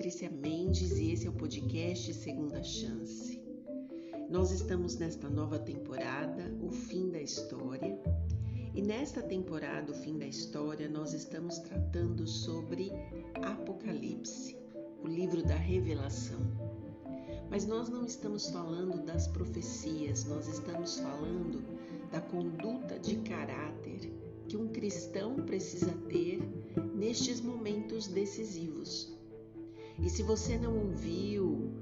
Patrícia Mendes e esse é o podcast Segunda Chance. Nós estamos nesta nova temporada, o fim da história, e nesta temporada, o fim da história, nós estamos tratando sobre Apocalipse, o livro da revelação. Mas nós não estamos falando das profecias, nós estamos falando da conduta de caráter que um cristão precisa ter nestes momentos decisivos. E se você não ouviu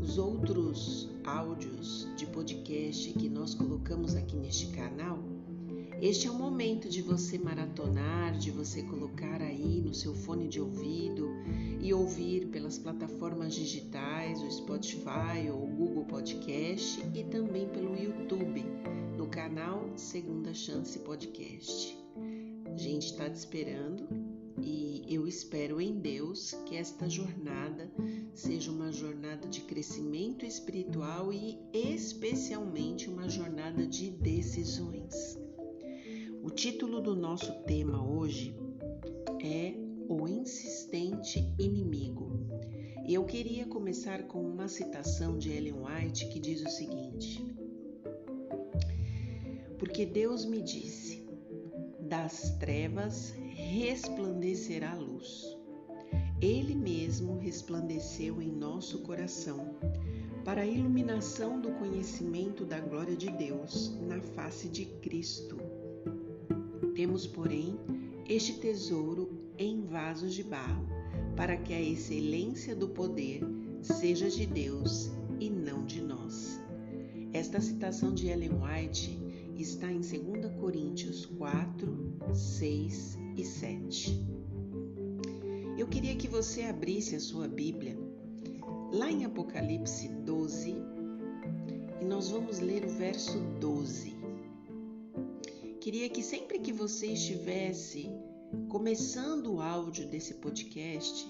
os outros áudios de podcast que nós colocamos aqui neste canal, este é o momento de você maratonar, de você colocar aí no seu fone de ouvido e ouvir pelas plataformas digitais, o Spotify ou o Google Podcast e também pelo YouTube, no canal Segunda Chance Podcast. A gente está te esperando e eu espero em Deus que esta jornada seja uma jornada de crescimento espiritual e especialmente uma jornada de decisões. O título do nosso tema hoje é O Insistente Inimigo. E eu queria começar com uma citação de Ellen White que diz o seguinte: porque Deus me disse, das trevas resplandecerá a luz. Ele mesmo resplandeceu em nosso coração, para a iluminação do conhecimento da glória de Deus na face de Cristo. Temos, porém, este tesouro em vasos de barro, para que a excelência do poder seja de Deus e não de nós. Esta citação de Ellen White está em 2 Coríntios 4, 6 e 7. Eu queria que você abrisse a sua Bíblia lá em Apocalipse 12 e nós vamos ler o verso 12. Queria que sempre que você estivesse começando o áudio desse podcast,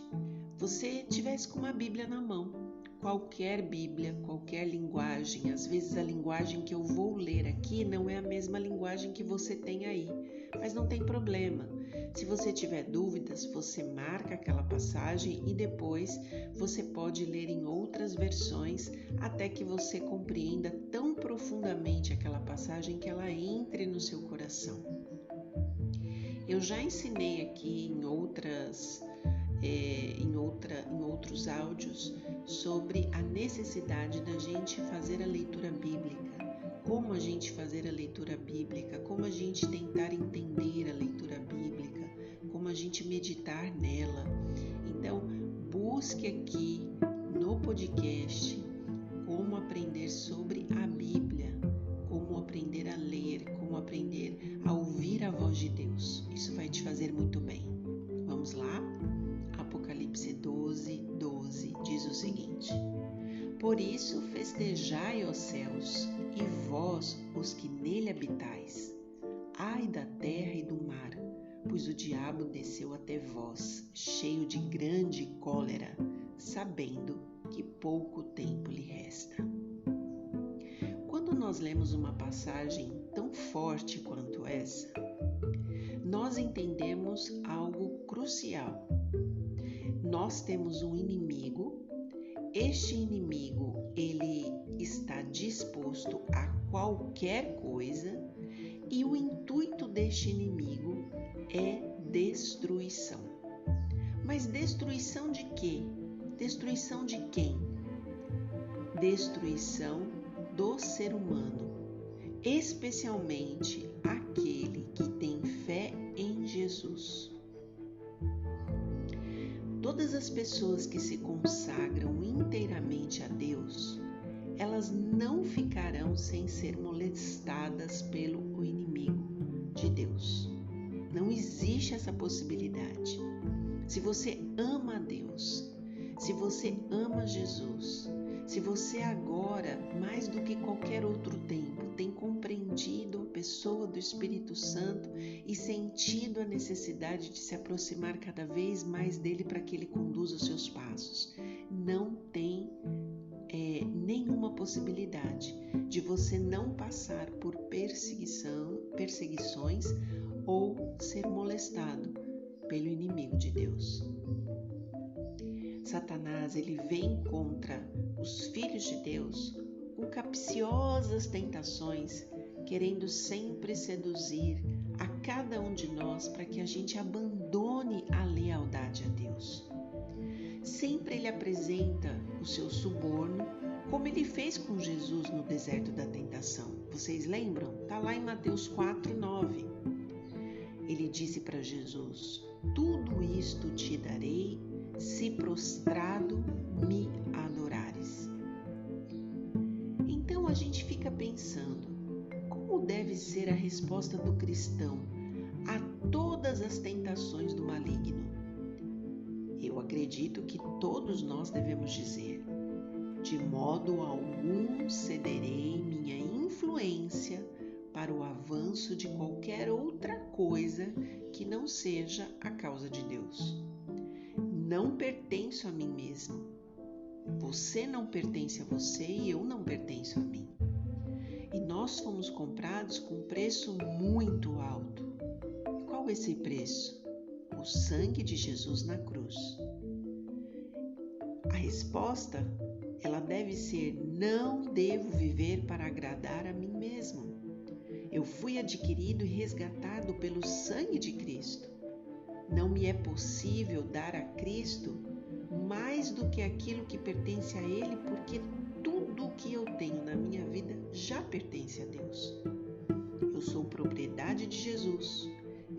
você tivesse com uma Bíblia na mão. Qualquer Bíblia, qualquer linguagem, às vezes a linguagem que eu vou ler aqui não é a mesma linguagem que você tem aí, mas não tem problema. Se você tiver dúvidas, você marca aquela passagem e depois você pode ler em outras versões até que você compreenda tão profundamente aquela passagem que ela entre no seu coração. Eu já ensinei aqui em outros áudios sobre a necessidade da gente fazer a leitura bíblica, como a gente fazer a leitura bíblica, como a gente tentar entender a leitura bíblica, como a gente meditar nela. Então, busque aqui no podcast como aprender sobre a Bíblia, como aprender a ler, como aprender a ouvir a voz de Deus. Isso vai te fazer muito bem. Vamos lá? Apocalipse 12, 12 diz o seguinte: por isso festejai, ó céus, e vós, os que nele habitais. Ai da terra e do mar, pois o diabo desceu até vós, cheio de grande cólera, sabendo que pouco tempo lhe resta. Quando nós lemos uma passagem tão forte quanto essa, nós entendemos algo crucial. Nós temos um inimigo. Este inimigo, ele está disposto a qualquer coisa e o intuito deste inimigo é destruição. Mas destruição de quê? Destruição de quem? Destruição do ser humano, especialmente aquele que tem fé em Jesus. Todas as pessoas que se consagram inteiramente a Deus, elas não ficarão sem ser molestadas pelo inimigo de Deus. Não existe essa possibilidade. Se você ama a Deus, se você ama Jesus, se você agora, mais do que qualquer outro tempo, tem compreendido a pessoa do Espírito Santo e sentido a necessidade de se aproximar cada vez mais dele para que ele conduza os seus passos, não tem nenhuma possibilidade de você não passar por perseguições ou ser molestado pelo inimigo de Deus. Satanás ele vem contra os filhos de Deus com capciosas tentações, querendo sempre seduzir a cada um de nós para que a gente abandone a lealdade a Deus. Sempre ele apresenta o seu suborno, como ele fez com Jesus no deserto da tentação. Vocês lembram? Está lá em Mateus 4:9. Ele disse para Jesus: tudo isto te darei, se prostrado me adorares. Então a gente fica pensando, como deve ser a resposta do cristão a todas as tentações do maligno? Eu acredito que todos nós devemos dizer: de modo algum cederei minha influência para o avanço de qualquer outra coisa que não seja a causa de Deus. Não pertenço a mim mesmo. Você não pertence a você e eu não pertenço a mim. E nós fomos comprados com um preço muito alto. E qual é esse preço? O sangue de Jesus na cruz. A resposta, ela deve ser: não devo viver para agradar a mim mesmo. Eu fui adquirido e resgatado pelo sangue de Cristo. Não me é possível dar a Cristo mais do que aquilo que pertence a Ele, porque tudo o que eu tenho na minha vida já pertence a Deus. Eu sou propriedade de Jesus.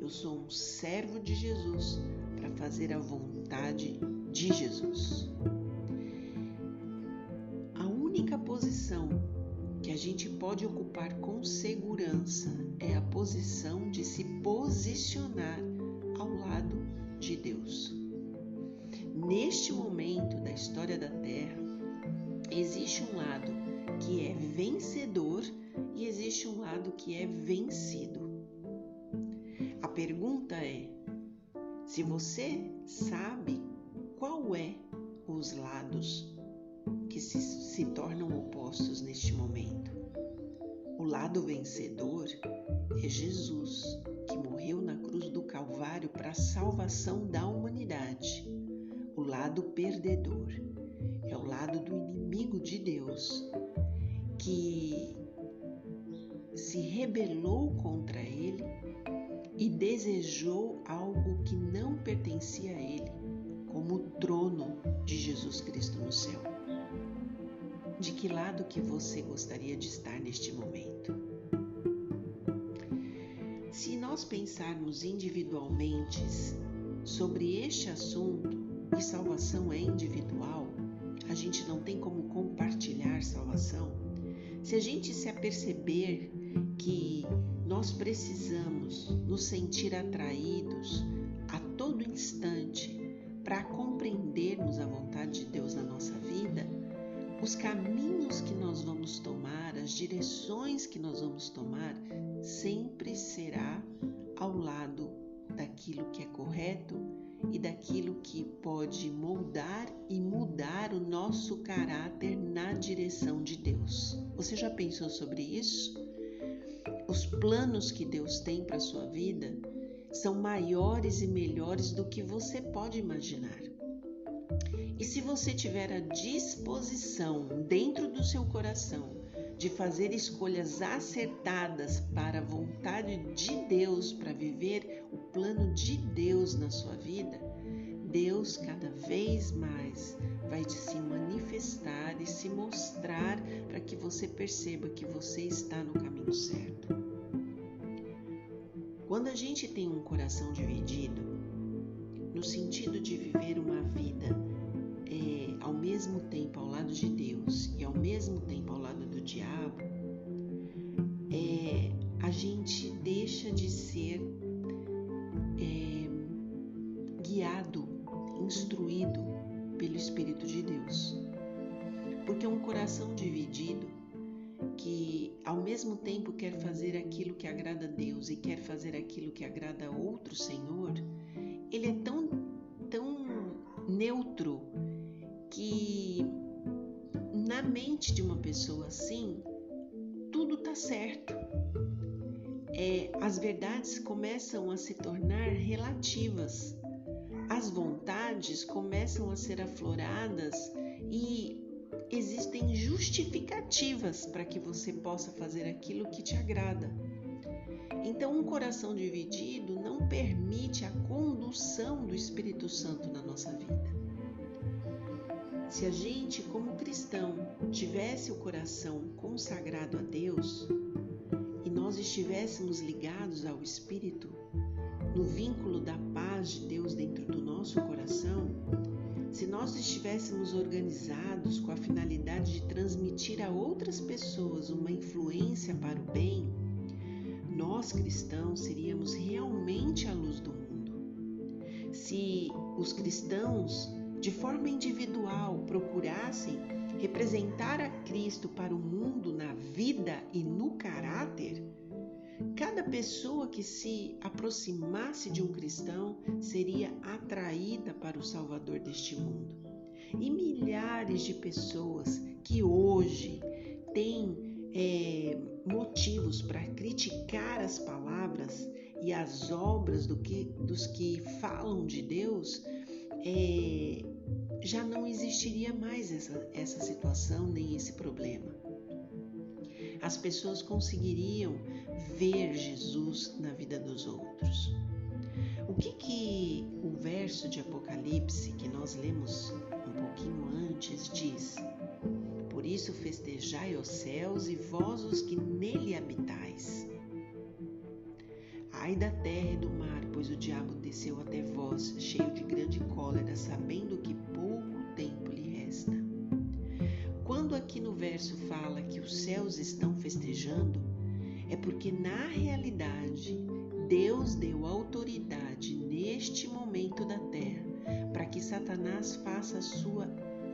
Eu sou um servo de Jesus para fazer a vontade de Jesus. A única posição que a gente pode ocupar com segurança é a posição de se posicionar ao lado de Deus. Neste momento da história da Terra, existe um lado que é vencedor e existe um lado que é vencido. A pergunta é: se você sabe qual é os lados que se tornam opostos neste momento? O lado vencedor é Jesus, que morreu na cruz do Calvário para a salvação da humanidade. O lado perdedor é o lado do inimigo de Deus, que se rebelou contra ele e desejou algo que não pertencia a ele, como o trono de Jesus Cristo no céu. De que lado que você gostaria de estar neste momento? Se nós pensarmos individualmente sobre este assunto, e salvação é individual, a gente não tem como compartilhar salvação. Se a gente se aperceber que nós precisamos nos sentir atraídos a todo instante para compreendermos a vontade de Deus na nossa vida, os caminhos que nós vamos tomar, as direções que nós vamos tomar, sempre será ao lado daquilo que é correto e daquilo que pode moldar e mudar o nosso caráter na direção de Deus. Você já pensou sobre isso? Os planos que Deus tem para a sua vida são maiores e melhores do que você pode imaginar. E se você tiver a disposição dentro do seu coração de fazer escolhas acertadas para a vontade de Deus, para viver o plano de Deus na sua vida, Deus cada vez mais vai se manifestar e se mostrar para que você perceba que você está no caminho certo. Quando a gente tem um coração dividido, no sentido de viver uma vida ao mesmo tempo ao lado de Deus e ao mesmo tempo ao lado do diabo, a gente deixa de ser guiado, instruído pelo Espírito de Deus. Porque um coração dividido, que ao mesmo tempo quer fazer aquilo que agrada a Deus e quer fazer aquilo que agrada a outro Senhor, ele é tão neutro que na mente de uma pessoa assim, tudo está certo. As verdades começam a se tornar relativas. as vontades começam a ser afloradas e existem justificativas para que você possa fazer aquilo que te agrada. Então, um coração dividido não permite a condução do Espírito Santo na nossa vida. Se a gente, como cristão, tivesse o coração consagrado a Deus e nós estivéssemos ligados ao Espírito, no vínculo da paz de Deus dentro do nosso coração, se nós estivéssemos organizados com a finalidade de transmitir a outras pessoas uma influência para o bem, nós cristãos seríamos realmente a luz do mundo. Se os cristãos, de forma individual, procurassem representar a Cristo para o mundo na vida e no caráter, cada pessoa que se aproximasse de um cristão seria atraída para o Salvador deste mundo. E milhares de pessoas que hoje têm motivos para criticar as palavras e as obras dos que falam de Deus, já não existiria mais essa situação nem esse problema. As pessoas conseguiriam ver Jesus na vida dos outros. O que o verso de Apocalipse que nós lemos um pouquinho antes diz? Por isso festejai os céus e vós os que nele habitais. Ai da terra e do mar, pois o diabo desceu até vós, cheio de grande cólera, sabendo que pouco tempo lhe resta. Quando aqui no verso fala que os céus estão festejando, é porque na realidade Deus deu autoridade neste momento da terra para que Satanás faça a sua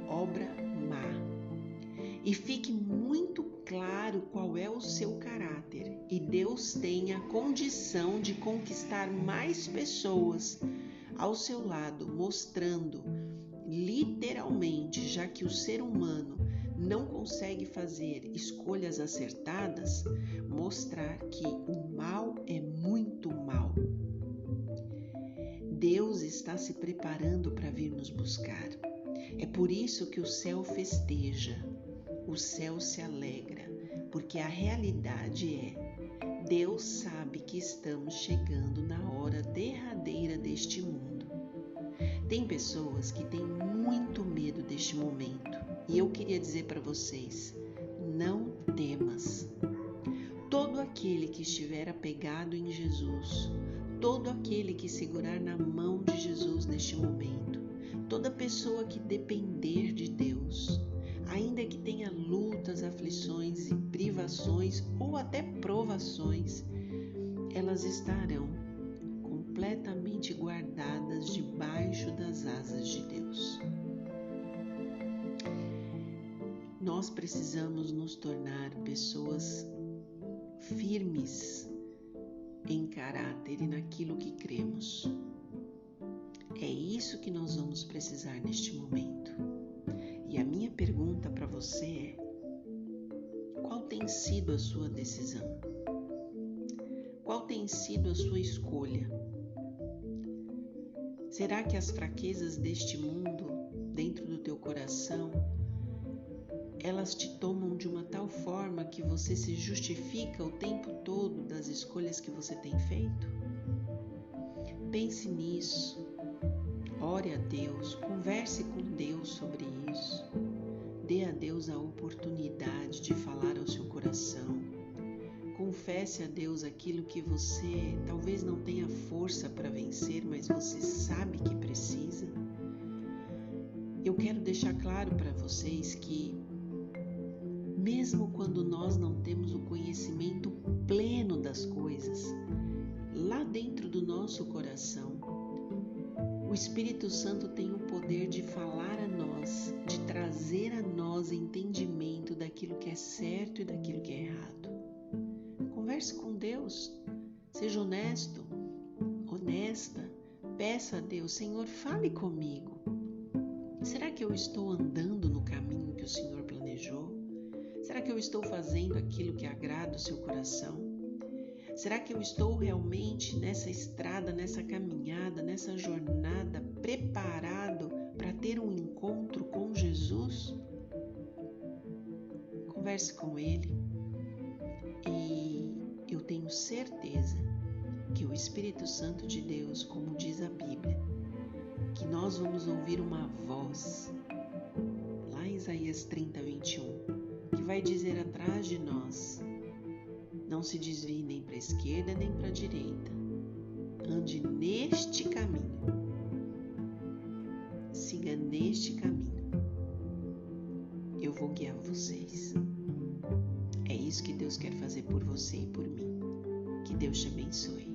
obra má. E fique muito claro qual é o seu caráter, e Deus tem a condição de conquistar mais pessoas ao seu lado, mostrando literalmente, já que o ser humano não consegue fazer escolhas acertadas, mostrar que o mal é muito mal. Deus está se preparando para vir nos buscar. É por isso que o céu festeja. O céu se alegra, porque a realidade é, Deus sabe que estamos chegando na hora derradeira deste mundo. Tem pessoas que têm muito medo deste momento, e eu queria dizer para vocês, não temas. Todo aquele que estiver apegado em Jesus, todo aquele que segurar na mão de Jesus neste momento, toda pessoa que depender de Deus, ainda que tenha lutas, aflições e privações ou até provações, elas estarão completamente guardadas debaixo das asas de Deus. Nós precisamos nos tornar pessoas firmes em caráter e naquilo que cremos. É isso que nós vamos precisar neste momento. E a minha pergunta para você é: qual tem sido a sua decisão? Qual tem sido a sua escolha? Será que as fraquezas deste mundo, dentro do teu coração, elas te tomam de uma tal forma que você se justifica o tempo todo das escolhas que você tem feito? Pense nisso. Ore a Deus, converse com Deus sobre isso. Dê a Deus a oportunidade de falar ao seu coração. Confesse a Deus aquilo que você talvez não tenha força para vencer, mas você sabe que precisa. Eu quero deixar claro para vocês que, mesmo quando nós não temos o conhecimento pleno das coisas, lá dentro do nosso coração, o Espírito Santo tem o poder de falar a nós, de trazer a nós entendimento daquilo que é certo e daquilo que é errado. Converse com Deus, seja honesto, honesta, peça a Deus: Senhor, fale comigo. Será que eu estou andando no caminho que o Senhor planejou? Será que eu estou fazendo aquilo que agrada o seu coração? Será que eu estou realmente nessa estrada, nessa caminhada, nessa jornada, preparado para ter um encontro com Jesus? Converse com Ele e eu tenho certeza que o Espírito Santo de Deus, como diz a Bíblia, que nós vamos ouvir uma voz, lá em Isaías 30, 21, que vai dizer atrás de nós: não se desvie nem para a esquerda nem para a direita, ande neste caminho, siga neste caminho, eu vou guiar vocês. É isso que Deus quer fazer por você e por mim. Que Deus te abençoe.